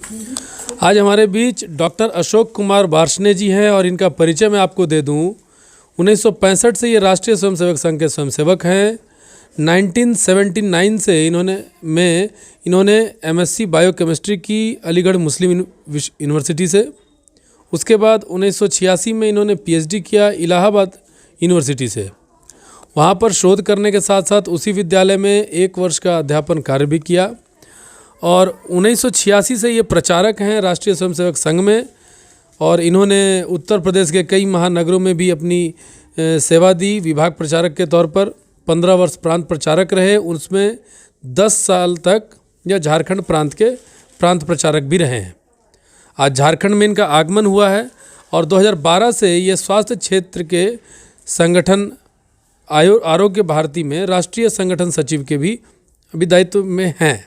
आज हमारे बीच डॉक्टर अशोक कुमार वार्ष्णेय जी हैं और इनका परिचय मैं आपको दे दूं। 1965 से ये राष्ट्रीय स्वयंसेवक संघ के स्वयंसेवक हैं। 1979 से इन्होंने एमएससी बायोकेमिस्ट्री की अलीगढ़ मुस्लिम यूनिवर्सिटी से। उसके बाद 1986 में इन्होंने पीएचडी किया इलाहाबाद यूनिवर्सिटी से। वहाँ पर शोध करने के साथ साथ उसी विद्यालय में 1 वर्ष का अध्यापन कार्य भी किया और 1986 से ये प्रचारक हैं राष्ट्रीय स्वयंसेवक संघ में। और इन्होंने उत्तर प्रदेश के कई महानगरों में भी अपनी सेवा दी। विभाग प्रचारक के तौर पर 15 वर्ष प्रांत प्रचारक रहे, उसमें 10 साल तक यह झारखंड प्रांत के प्रांत प्रचारक भी रहे हैं। आज झारखंड में इनका आगमन हुआ है और 2012 से ये स्वास्थ्य क्षेत्र के संगठन आरोग्य भारती में राष्ट्रीय संगठन सचिव के भी अभी दायित्व में हैं।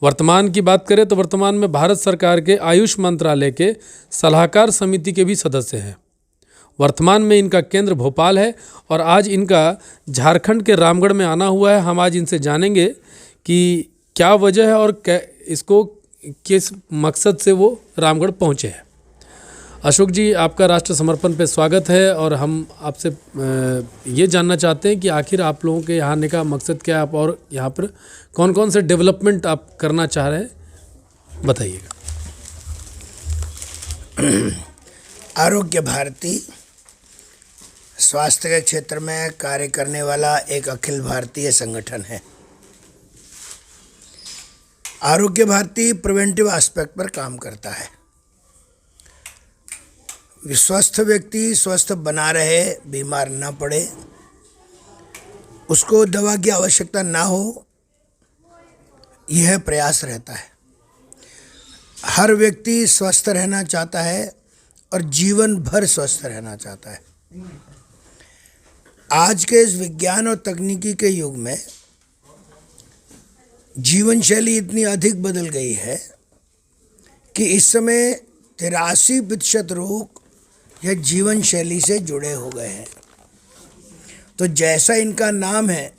वर्तमान की बात करें तो वर्तमान में भारत सरकार के आयुष मंत्रालय के सलाहकार समिति के भी सदस्य हैं। वर्तमान में इनका केंद्र भोपाल है और आज इनका झारखंड के रामगढ़ में आना हुआ है। हम आज इनसे जानेंगे कि क्या वजह है और इसको किस मकसद से वो रामगढ़ पहुँचे हैं। अशोक जी, आपका राष्ट्र समर्पण पे स्वागत है और हम आपसे ये जानना चाहते हैं कि आखिर आप लोगों के यहाँ आने का मकसद क्या है, आप और यहाँ पर कौन कौन से डेवलपमेंट आप करना चाह रहे हैं, बताइएगा। आरोग्य भारती स्वास्थ्य के क्षेत्र में कार्य करने वाला एक अखिल भारतीय संगठन है। आरोग्य भारती प्रिवेंटिव एस्पेक्ट पर काम करता है। स्वस्थ व्यक्ति स्वस्थ बना रहे, बीमार ना पड़े, उसको दवा की आवश्यकता ना हो, यह प्रयास रहता है। हर व्यक्ति स्वस्थ रहना चाहता है और जीवन भर स्वस्थ रहना चाहता है। आज के इस विज्ञान और तकनीकी के युग में जीवन शैली इतनी अधिक बदल गई है कि इस समय 83% रोग यह जीवन शैली से जुड़े हो गए हैं। तो जैसा इनका नाम है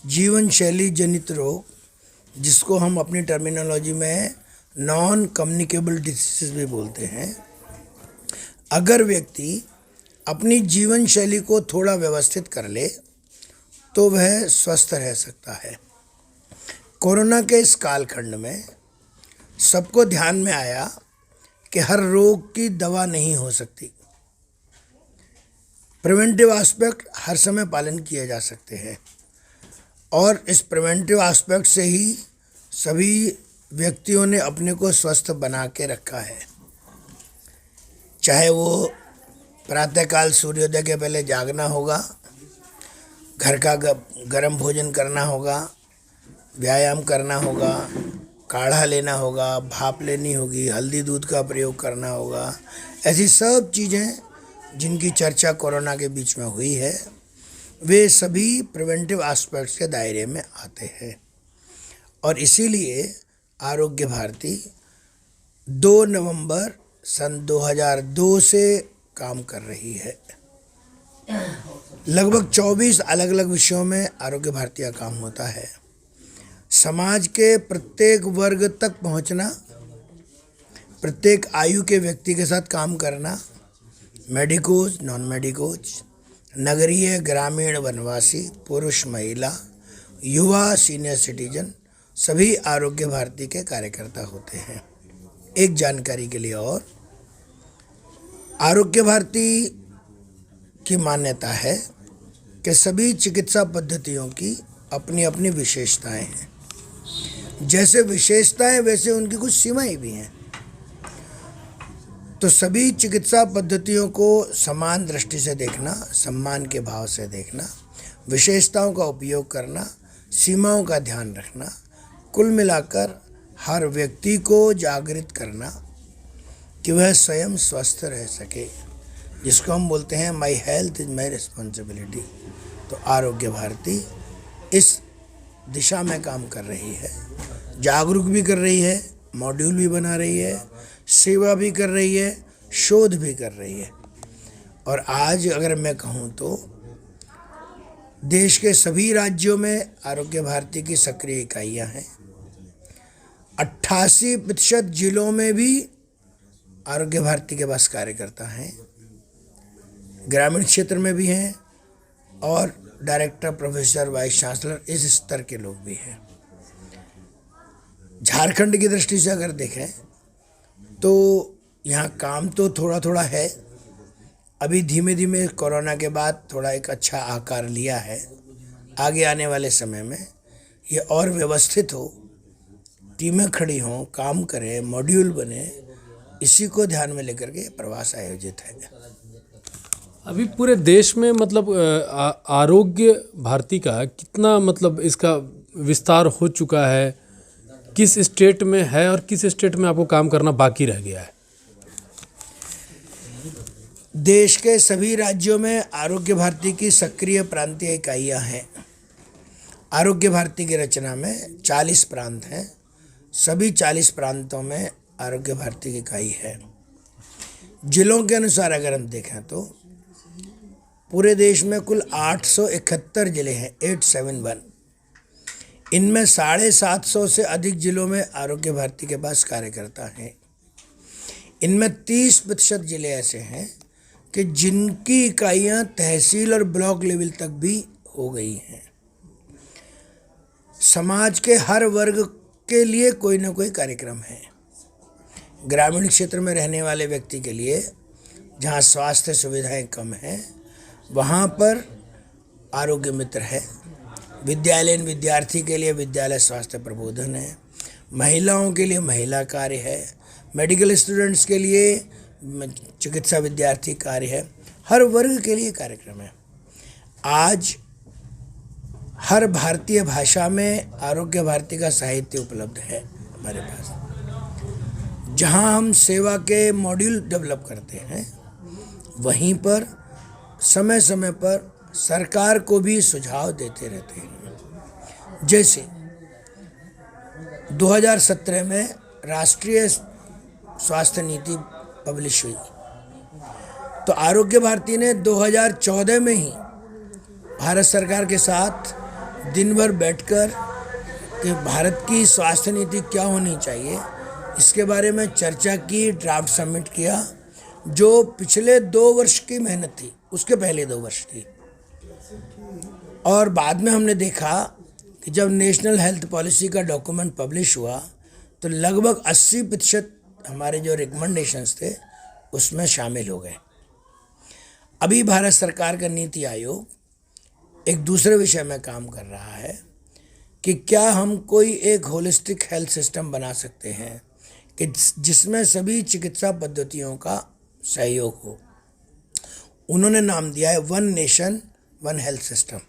जीवन शैली जनित रोग, जिसको हम अपनी टर्मिनोलॉजी में नॉन कम्युनिकेबल डिसीज़ भी बोलते हैं, अगर व्यक्ति अपनी जीवन शैली को थोड़ा व्यवस्थित कर ले तो वह स्वस्थ रह सकता है। कोरोना के इस कालखंड में सबको ध्यान में आया कि हर रोग की दवा नहीं हो सकती। प्रिवेंटिव एस्पेक्ट हर समय पालन किए जा सकते हैं और इस प्रिवेंटिव एस्पेक्ट से ही सभी व्यक्तियों ने अपने को स्वस्थ बना के रखा है। चाहे वो प्रातःकाल सूर्योदय के पहले जागना होगा, घर का गर्म भोजन करना होगा, व्यायाम करना होगा, काढ़ा लेना होगा, भाप लेनी होगी, हल्दी दूध का प्रयोग करना होगा। ऐसी सब चीज़ें जिनकी चर्चा कोरोना के बीच में हुई है, वे सभी प्रिवेंटिव एस्पेक्ट्स के दायरे में आते हैं। और इसीलिए आरोग्य भारती 2 नवंबर सन 2002 से काम कर रही है। लगभग 24 अलग अलग विषयों में आरोग्य भारती का काम होता है। समाज के प्रत्येक वर्ग तक पहुंचना, प्रत्येक आयु के व्यक्ति के साथ काम करना, मेडिकोज, नॉन मेडिकोज, नगरीय ग्रामीण वनवासी, पुरुष महिला, युवा, सीनियर सिटीजन, सभी आरोग्य भारती के कार्यकर्ता होते हैं। एक जानकारी के लिए और, आरोग्य भारती की मान्यता है कि सभी चिकित्सा पद्धतियों की अपनी अपनी विशेषताएं हैं। जैसे विशेषताएं वैसे उनकी कुछ सीमाएं भी हैं। तो सभी चिकित्सा पद्धतियों को समान दृष्टि से देखना, सम्मान के भाव से देखना, विशेषताओं का उपयोग करना, सीमाओं का ध्यान रखना, कुल मिलाकर हर व्यक्ति को जागृत करना कि वह स्वयं स्वस्थ रह सके, जिसको हम बोलते हैं my health is my responsibility. तो आरोग्य भारती इस दिशा में काम कर रही है, जागरूक भी कर रही है, मॉड्यूल भी बना रही है, सेवा भी कर रही है, शोध भी कर रही है। और आज अगर मैं कहूँ तो देश के सभी राज्यों में आरोग्य भारती की सक्रिय इकाइयाँ हैं। 88% जिलों में भी आरोग्य भारती के पास कार्यकर्ता हैं, ग्रामीण क्षेत्र में भी हैं और डायरेक्टर, प्रोफेसर, वाइस चांसलर इस स्तर के लोग भी हैं। झारखंड की दृष्टि से अगर देखें तो यहाँ काम तो थोड़ा थोड़ा है, अभी धीमे धीमे कोरोना के बाद थोड़ा एक अच्छा आकार लिया है। आगे आने वाले समय में ये और व्यवस्थित हो, टीमें खड़ी हों, काम करें, मॉड्यूल बने, इसी को ध्यान में लेकर के प्रवास आयोजित है। अभी पूरे देश में मतलब आरोग्य भारती का कितना मतलब इसका विस्तार हो चुका है, किस स्टेट में है और किस स्टेट में आपको काम करना बाकी रह गया है? देश के सभी राज्यों में आरोग्य भारती की सक्रिय प्रांतीय इकाइयां हैं। आरोग्य भारती की रचना में 40 प्रांत हैं। सभी 40 प्रांतों में आरोग्य भारती की इकाई है। जिलों के अनुसार अगर हम देखें तो पूरे देश में कुल 871 जिले हैं, 871। इनमें 750 से अधिक जिलों में आरोग्य भारती के पास कार्यकर्ता हैं। इनमें 30% जिले ऐसे हैं कि जिनकी इकाइयां तहसील और ब्लॉक लेवल तक भी हो गई हैं। समाज के हर वर्ग के लिए कोई ना कोई कार्यक्रम है। ग्रामीण क्षेत्र में रहने वाले व्यक्ति के लिए जहाँ स्वास्थ्य सुविधाएं कम हैं वहाँ पर आरोग्य मित्र है। विद्यालयीन विद्यार्थी के लिए विद्यालय स्वास्थ्य प्रबोधन है। महिलाओं के लिए महिला कार्य है। मेडिकल स्टूडेंट्स के लिए चिकित्सा विद्यार्थी कार्य है। हर वर्ग के लिए कार्यक्रम है। आज हर भारतीय भाषा में आरोग्य भारती का साहित्य उपलब्ध है हमारे पास, जहां हम सेवा के मॉड्यूल डेवलप करते हैं। वहीं पर समय समय पर सरकार को भी सुझाव देते रहते हैं। जैसे 2017 में राष्ट्रीय स्वास्थ्य नीति पब्लिश हुई, तो आरोग्य भारती ने 2014 में ही भारत सरकार के साथ दिन भर बैठकर कि भारत की स्वास्थ्य नीति क्या होनी चाहिए इसके बारे में चर्चा की, ड्राफ्ट सबमिट किया। जो पिछले 2 वर्ष की मेहनत थी उसके पहले 2 वर्ष की। और बाद में हमने देखा कि जब नेशनल हेल्थ पॉलिसी का डॉक्यूमेंट पब्लिश हुआ तो लगभग 80% हमारे जो रिकमेंडेशंस थे उसमें शामिल हो गए। अभी भारत सरकार का नीति आयोग एक दूसरे विषय में काम कर रहा है कि क्या हम कोई एक होलिस्टिक हेल्थ सिस्टम बना सकते हैं कि जिसमें सभी चिकित्सा पद्धतियों का सहयोग हो। उन्होंने नाम दिया है one nation one health system.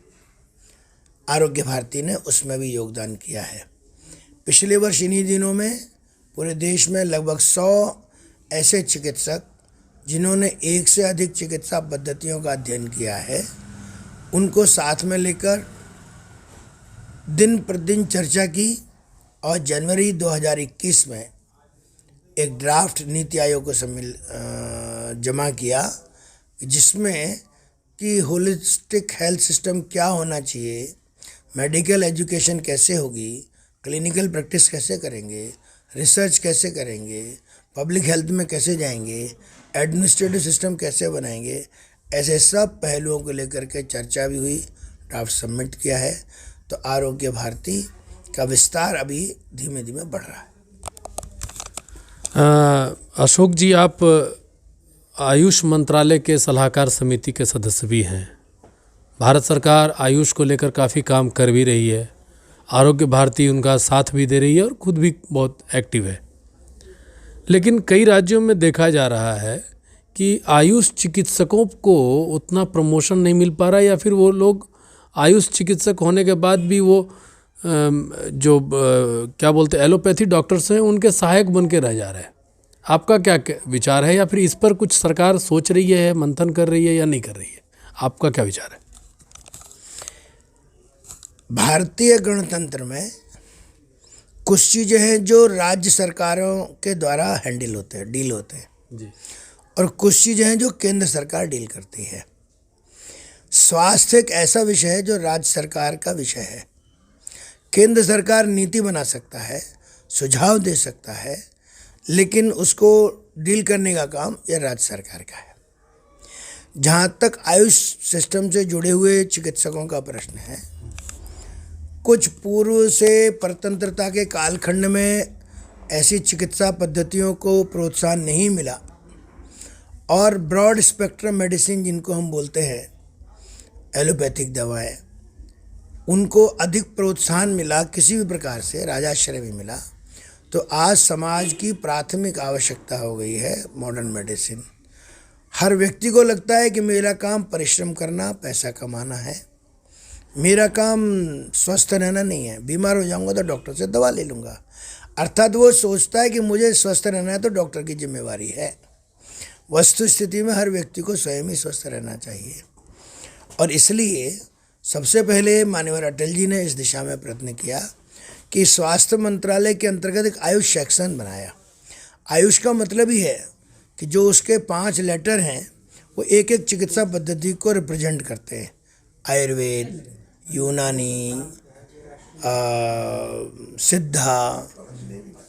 Arogya Bharati ने उसमें भी योगदान किया है। पिछले वर्ष इन्हीं दिनों में पूरे देश में लगभग 100 ऐसे चिकित्सक जिन्होंने 1 से अधिक चिकित्सा पद्धतियों का अध्ययन किया है, उनको साथ में लेकर दिन प्रतिदिन चर्चा की और जनवरी 2021 में एक ड्राफ्ट नीति आयोग को जमा किया, जिसमें कि होलिस्टिक हेल्थ सिस्टम क्या होना चाहिए, मेडिकल एजुकेशन कैसे होगी, क्लिनिकल प्रैक्टिस कैसे करेंगे, रिसर्च कैसे करेंगे, पब्लिक हेल्थ में कैसे जाएंगे, एडमिनिस्ट्रेटिव सिस्टम कैसे बनाएंगे, ऐसे सब पहलुओं को लेकर के चर्चा भी हुई, ड्राफ्ट सबमिट किया है। तो आरोग्य भारती का विस्तार अभी धीमे धीमे बढ़ रहा है। अशोक जी, आप आयुष मंत्रालय के सलाहकार समिति के सदस्य भी हैं। भारत सरकार आयुष को लेकर काफ़ी काम कर भी रही है, आरोग्य भारती उनका साथ भी दे रही है और खुद भी बहुत एक्टिव है। लेकिन कई राज्यों में देखा जा रहा है कि आयुष चिकित्सकों को उतना प्रमोशन नहीं मिल पा रहा है, या फिर वो लोग आयुष चिकित्सक होने के बाद भी वो क्या बोलते हैं एलोपैथी डॉक्टर्स हैं उनके सहायक बन के रह जा रहे हैं। आपका क्या विचार है, या फिर इस पर कुछ सरकार सोच रही है, मंथन कर रही है या नहीं कर रही है? आपका क्या विचार है? भारतीय गणतंत्र में कुछ चीज़ें हैं जो राज्य सरकारों के द्वारा हैंडल होते हैं, डील होते हैं जी, और कुछ चीज़ें हैं जो केंद्र सरकार डील करती है। स्वास्थ्य एक ऐसा विषय है जो राज्य सरकार का विषय है। केंद्र सरकार नीति बना सकता है, सुझाव दे सकता है, लेकिन उसको डील करने का काम यह राज्य सरकार का है। जहाँ तक आयुष सिस्टम से जुड़े हुए चिकित्सकों का प्रश्न है, कुछ पूर्व से परतंत्रता के कालखंड में ऐसी चिकित्सा पद्धतियों को प्रोत्साहन नहीं मिला और ब्रॉड स्पेक्ट्रम मेडिसिन जिनको हम बोलते हैं, एलोपैथिक दवाएं, उनको अधिक प्रोत्साहन मिला, किसी भी प्रकार से राजाश्रय भी मिला। तो आज समाज की प्राथमिक आवश्यकता हो गई है मॉडर्न मेडिसिन। हर व्यक्ति को लगता है कि मेरा काम परिश्रम करना, पैसा कमाना है, मेरा काम स्वस्थ रहना नहीं है। बीमार हो जाऊंगा तो डॉक्टर से दवा ले लूँगा। अर्थात वो सोचता है कि मुझे स्वस्थ रहना है तो डॉक्टर की जिम्मेवारी है। वस्तु स्थिति में हर व्यक्ति को स्वयं ही स्वस्थ रहना चाहिए, और इसलिए सबसे पहले माननीय अटल जी ने इस दिशा में प्रयत्न किया कि स्वास्थ्य मंत्रालय के अंतर्गत एक आयुष सेक्शन बनाया। आयुष का मतलब ही है कि जो उसके 5 लेटर हैं वो एक एक चिकित्सा पद्धति को रिप्रेजेंट करते हैं। आयुर्वेद, यूनानी, सिद्धा,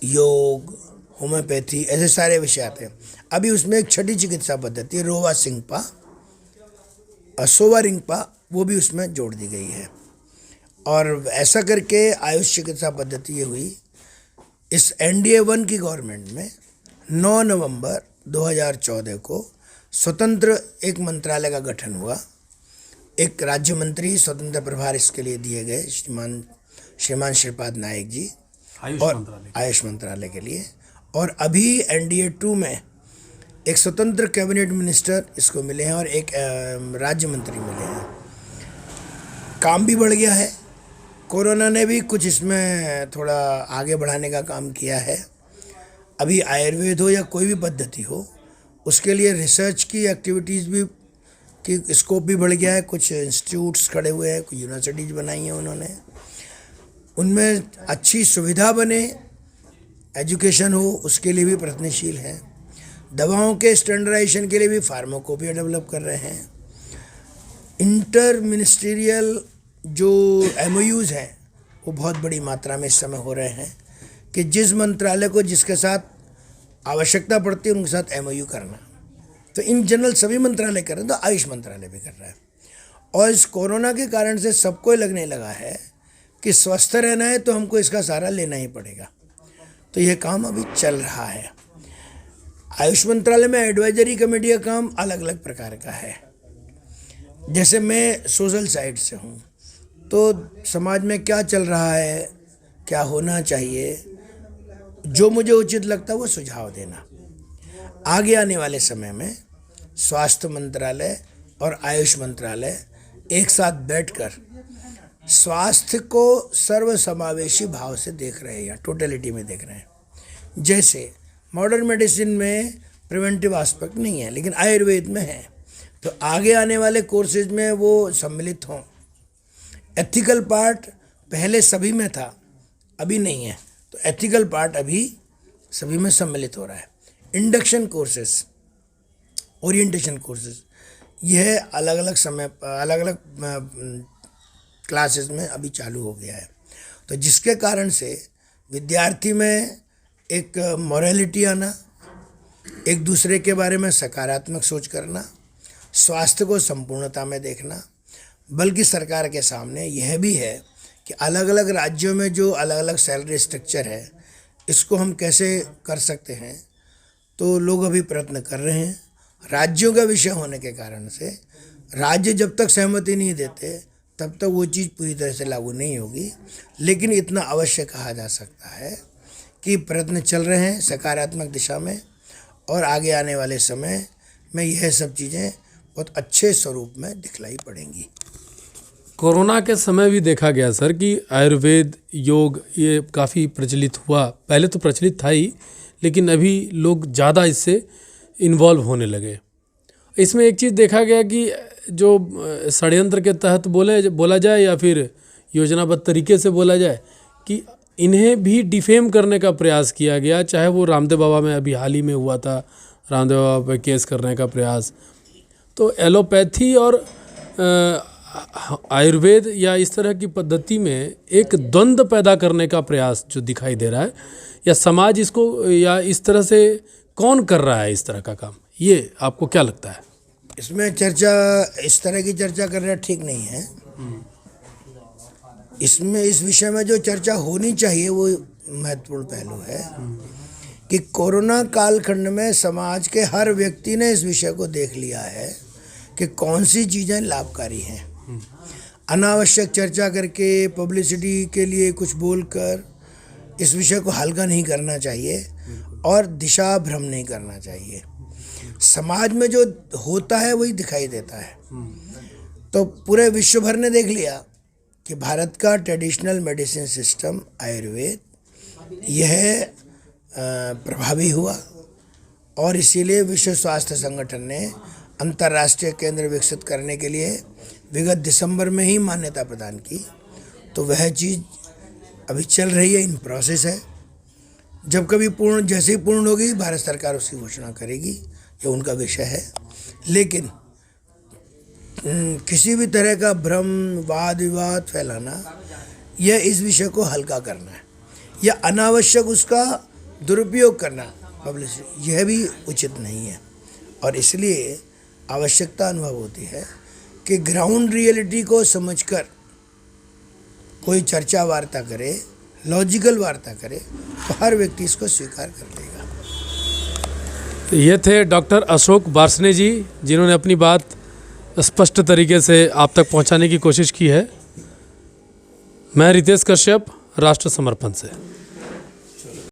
योग, होम्योपैथी, ऐसे सारे विषय आते हैं। अभी उसमें एक छठी चिकित्सा पद्धति रोवा सिंगपा, सोवा रिंगपा, वो भी उसमें जोड़ दी गई है। और ऐसा करके आयुष चिकित्सा पद्धति ये हुई। इस NDA 1 की गवर्नमेंट में 9 नवंबर 2014 को स्वतंत्र एक मंत्रालय का गठन हुआ। एक राज्य मंत्री स्वतंत्र प्रभार इसके लिए दिए गए, श्रीमान श्रीपाद नायक जी, और आयुष मंत्रालय के लिए। और अभी NDA 2 में एक स्वतंत्र कैबिनेट मिनिस्टर इसको मिले हैं और एक राज्य मंत्री मिले हैं। काम भी बढ़ गया है। कोरोना ने भी कुछ इसमें थोड़ा आगे बढ़ाने का काम किया है। अभी आयुर्वेद हो या कोई भी पद्धति हो, उसके लिए रिसर्च की एक्टिविटीज़ भी की स्कोप भी बढ़ गया है। कुछ इंस्टीट्यूट्स खड़े हुए हैं, कुछ यूनिवर्सिटीज़ बनाई हैं उन्होंने, उनमें अच्छी सुविधा बने, एजुकेशन हो, उसके लिए भी प्रयत्नशील हैं। दवाओं के स्टैंडर्डाइजेशन के लिए भी फार्माकोपिया डेवलप कर रहे हैं। इंटर मिनिस्ट्रियल जो MOUs हैं वो बहुत बड़ी मात्रा में इस समय हो रहे हैं कि जिस मंत्रालय को जिसके साथ आवश्यकता पड़ती है उनके साथ MOU करना। तो इन जनरल सभी मंत्रालय कर रहे हैं, तो आयुष मंत्रालय भी कर रहा है। और इस कोरोना के कारण से सबको लगने लगा है कि स्वस्थ रहना है तो हमको इसका सहारा लेना ही पड़ेगा। तो यह काम अभी चल रहा है। आयुष मंत्रालय में एडवाइजरी कमेटी का काम अलग अलग प्रकार का है। जैसे मैं सोशल साइड से हूँ, तो समाज में क्या चल रहा है, क्या होना चाहिए, जो मुझे उचित लगता है वो सुझाव देना। आगे आने वाले समय में स्वास्थ्य मंत्रालय और आयुष मंत्रालय एक साथ बैठकर स्वास्थ्य को सर्वसमावेशी भाव से देख रहे हैं या टोटलिटी में देख रहे हैं। जैसे मॉडर्न मेडिसिन में प्रिवेंटिव एस्पेक्ट नहीं है, लेकिन आयुर्वेद में है, तो आगे आने वाले कोर्सेज में वो सम्मिलित हों। एथिकल पार्ट पहले सभी में था, अभी नहीं है, तो एथिकल पार्ट अभी सभी में सम्मिलित हो रहा है। इंडक्शन कोर्सेज, ओरिएंटेशन कोर्सेज, यह अलग अलग समय अलग अलग क्लासेस में अभी चालू हो गया है। तो जिसके कारण से विद्यार्थी में एक मॉरलिटी आना, एक दूसरे के बारे में सकारात्मक सोच करना, स्वास्थ्य को संपूर्णता में देखना, बल्कि सरकार के सामने यह भी है कि अलग अलग राज्यों में जो अलग अलग सैलरी स्ट्रक्चर है, इसको हम कैसे कर सकते हैं। तो लोग अभी प्रयत्न कर रहे हैं। राज्यों का विषय होने के कारण से राज्य जब तक सहमति नहीं देते तब तक वो चीज़ पूरी तरह से लागू नहीं होगी। लेकिन इतना अवश्य कहा जा सकता है कि प्रयत्न चल रहे हैं सकारात्मक दिशा में, और आगे आने वाले समय में यह सब चीज़ें बहुत अच्छे स्वरूप में दिखलाई पड़ेंगी। कोरोना के समय भी देखा गया सर कि आयुर्वेद, योग ये काफ़ी प्रचलित हुआ। पहले तो प्रचलित था ही, लेकिन अभी लोग ज़्यादा इससे इन्वॉल्व होने लगे। इसमें एक चीज़ देखा गया कि जो षड्यंत्र के तहत बोला जाए या फिर योजनाबद्ध तरीके से बोला जाए कि इन्हें भी डिफेम करने का प्रयास किया गया। चाहे वो रामदेव बाबा में अभी हाल ही में हुआ था, रामदेव बाबा पे केस करने का प्रयास। तो एलोपैथी और आयुर्वेद या इस तरह की पद्धति में एक द्वंद्व पैदा करने का प्रयास जो दिखाई दे रहा है, या समाज इसको, या इस तरह से कौन कर रहा है इस तरह का काम, ये आपको क्या लगता है? इसमें चर्चा, इस तरह की चर्चा करना ठीक नहीं है। इसमें, इस विषय में जो चर्चा होनी चाहिए वो महत्वपूर्ण पहलू है कि कोरोना कालखंड में समाज के हर व्यक्ति ने इस विषय को देख लिया है कि कौन सी चीज़ें लाभकारी हैं। अनावश्यक चर्चा करके, पब्लिसिटी के लिए कुछ बोलकर इस विषय को हल्का नहीं करना चाहिए और दिशा भ्रम नहीं करना चाहिए। समाज में जो होता है वही दिखाई देता है। तो पूरे विश्व भर ने देख लिया कि भारत का ट्रेडिशनल मेडिसिन सिस्टम आयुर्वेद यह प्रभावी हुआ, और इसीलिए विश्व स्वास्थ्य संगठन ने अंतर्राष्ट्रीय केंद्र विकसित करने के लिए विगत दिसंबर में ही मान्यता प्रदान की। तो वह चीज़ अभी चल रही है, इन प्रोसेस है। जब कभी पूर्ण, जैसे ही पूर्ण होगी भारत सरकार उसकी घोषणा करेगी, ये उनका विषय है। लेकिन किसी भी तरह का भ्रम, वाद विवाद फैलाना, यह इस विषय को हल्का करना है या अनावश्यक उसका दुरुपयोग करना, पब्लिसिटी, यह भी उचित नहीं है। और इसलिए आवश्यकता अनुभव होती है कि ग्राउंड रियलिटी को समझकर कोई चर्चा वार्ता करे, लॉजिकल वार्ता करे, तो हर व्यक्ति इसको स्वीकार कर लेगा। तो ये थे डॉक्टर अशोक बार्ष्णे जी, जिन्होंने अपनी बात स्पष्ट तरीके से आप तक पहुंचाने की कोशिश की है। मैं रितेश कश्यप, राष्ट्र समर्पण से।